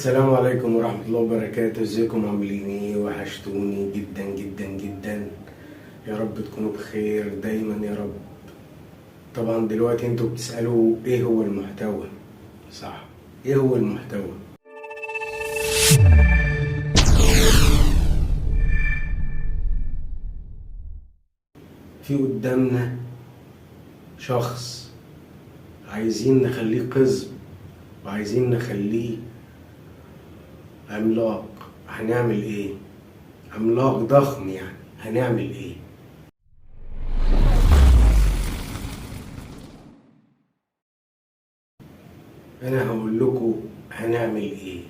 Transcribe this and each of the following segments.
السلام عليكم ورحمة الله وبركاته. ازيكم؟ عاملين ايه؟ وحشتوني جدا جدا جدا. يا رب تكونوا بخير دايما يا رب. طبعا دلوقتي انتوا بتسألوا ايه هو المحتوى، صح؟ ايه هو المحتوى؟ في قدامنا شخص عايزين نخليه قزم وعايزين نخليه عملاق. هنعمل ايه؟ عملاق ضخم يعني، هنعمل ايه؟ انا هقول لكم هنعمل ايه.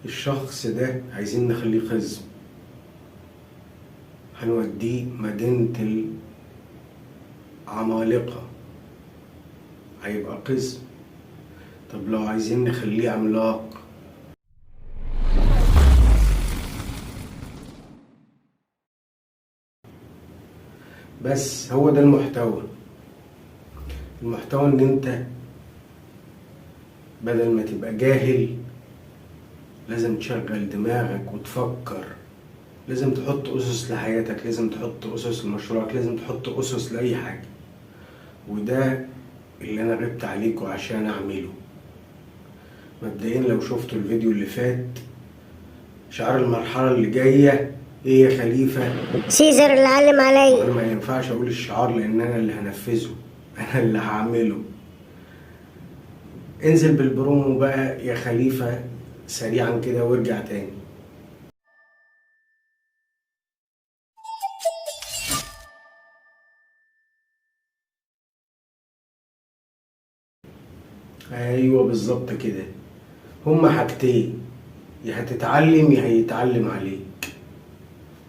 الشخص ده عايزين نخليه قزم، هنوديه مدينة العمالقة، هيبقى قزم. طب لو عايزين نخليه عملاق، بس هو ده المحتوى. المحتوى ان انت بدل ما تبقى جاهل لازم تشغل دماغك وتفكر، لازم تحط اسس لحياتك، لازم تحط اسس لمشروعك، لازم تحط اسس لاي حاجة. وده اللي انا غبت عليكم عشان اعمله. مبدئيا لو شفتوا الفيديو اللي فات، شعار المرحلة اللي جاية ايه يا خليفة؟ سيزر اللي علم عليا. وانا ما ينفعش اقول الشعار لان انا اللي هنفذه، انا اللي هعمله. انزل بالبرومو بقى يا خليفة سريعا كده وارجع تاني. ايوه بالظبط كده. هما حاجتين، يا هتتعلم يا هيتعلم عليك.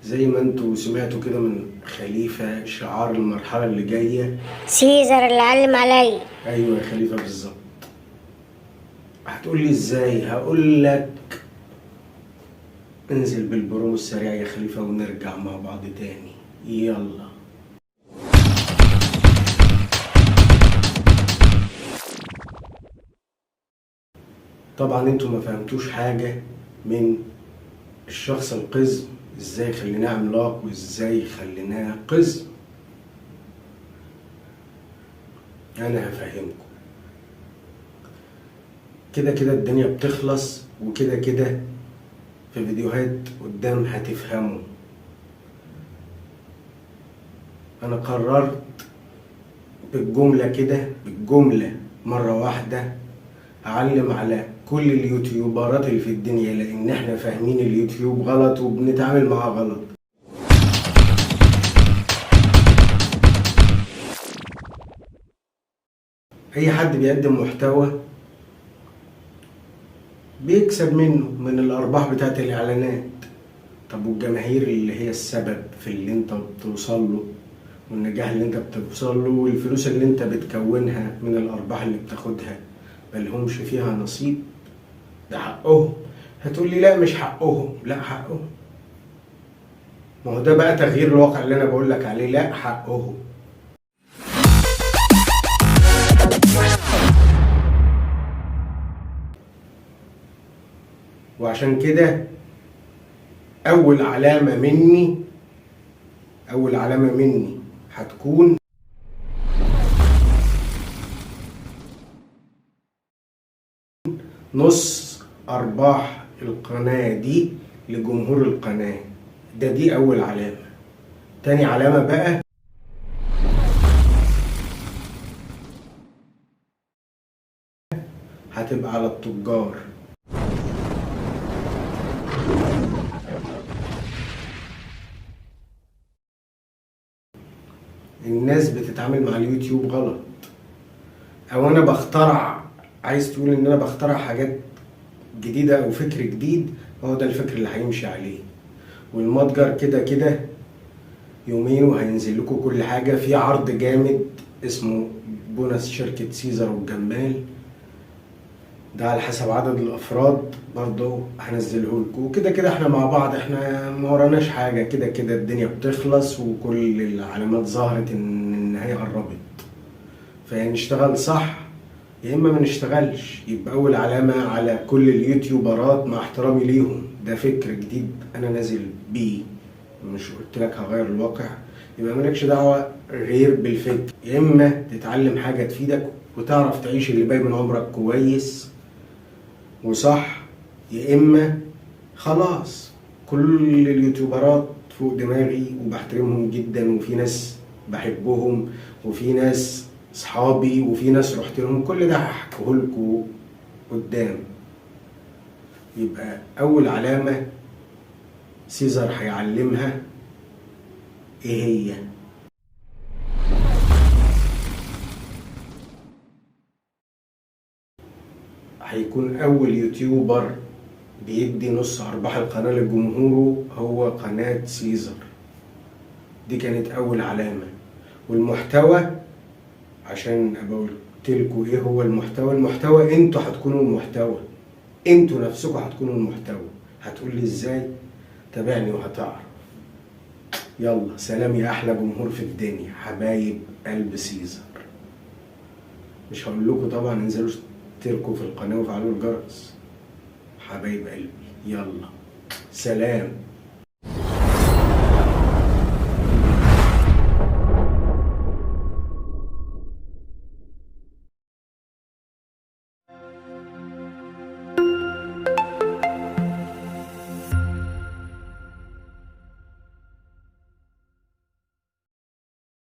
زي ما انتوا سمعتوا كده من خليفة، شعار المرحلة اللي جاية سيزر اللي علم عليا. ايوه يا خليفة بالظبط. هتقولي ازاي؟ هقولك انزل بالبرومو السريع يا خليفة ونرجع مع بعض تاني. يلا. طبعا انتوا ما فهمتوش حاجة من الشخص القزم، ازاي خليناه عملاق وازاي خليناه قزم. انا هفهمكم. كده كده الدنيا بتخلص، وكده كده في فيديوهات قدام هتفهموا. انا قررت بالجملة كده، بالجملة مرة واحدة اعلم على كل اليوتيوبرات اللي في الدنيا، لان احنا فاهمين اليوتيوب غلط وبنتعامل معاه غلط. اي حد بيقدم محتوى بيكسب منه من الارباح بتاعت الاعلانات. طب والجماهير اللي هي السبب في اللي انت بتوصل له والنجاح اللي انت بتوصل له والفلوس اللي انت بتكونها من الارباح اللي بتاخدها، ملهمش فيها نصيب؟ ده حقهم. هتقولي لا مش حقهم. لا حقهم. ما هو ده بقى تغيير الواقع اللي انا بقولك عليه. لا حقهم. وعشان كده اول علامة مني هتكون نص ارباح القناة دي لجمهور القناة. دي اول علامة. تاني علامة بقى هتبقى على التجار. الناس بتتعامل مع اليوتيوب غلط، او انا بخترع. عايز تقول ان انا بخترع حاجات جديدة او فكر جديد، هو ده الفكر اللي هيمشي عليه. والمتجر كده كده يومين وهينزل لكم كل حاجة. في عرض جامد اسمه بونص شركة سيزر والجمال، ده على حسب عدد الافراد برضه هنزله لكم. وكده كده احنا مع بعض، احنا ما وراناش حاجة. كده كده الدنيا بتخلص وكل العلامات ظهرت ان النهاية قربت، فنشتغل صح يا اما ما نشتغلش. يبقى اول علامه على كل اليوتيوبرات مع احترامي ليهم، ده فكر جديد انا نازل بيه، مش قلت لك هغير الواقع، يبقى مالكش دعوه غير بالفكر. يا اما تتعلم حاجه تفيدك وتعرف تعيش اللي باقي من عمرك كويس وصح، يا اما خلاص. كل اليوتيوبرات فوق دماغي وبحترمهم جدا، وفي ناس بحبهم وفي ناس صحابي وفي ناس رحت لهم، كل ده هحكيه لكم قدام. يبقى اول علامه سيزر هيعلمها ايه هي؟ هيكون اول يوتيوبر بيدي نص ارباح القناه لجمهوره هو قناه سيزر. دي كانت اول علامه. والمحتوى، عشان ابقى قلت لكم ايه هو المحتوى. المحتوى انتوا هتكونوا المحتوى، انتوا نفسكم هتكونوا المحتوى. هتقول لي ازاي؟ تابعني وهتعرف. يلا سلام يا احلى جمهور في الدنيا، حبايب قلب سيزر. مش هقول لكم طبعا انزلوا اشتركوا في القناه وفعلوا الجرس، حبايب قلبي. يلا سلام.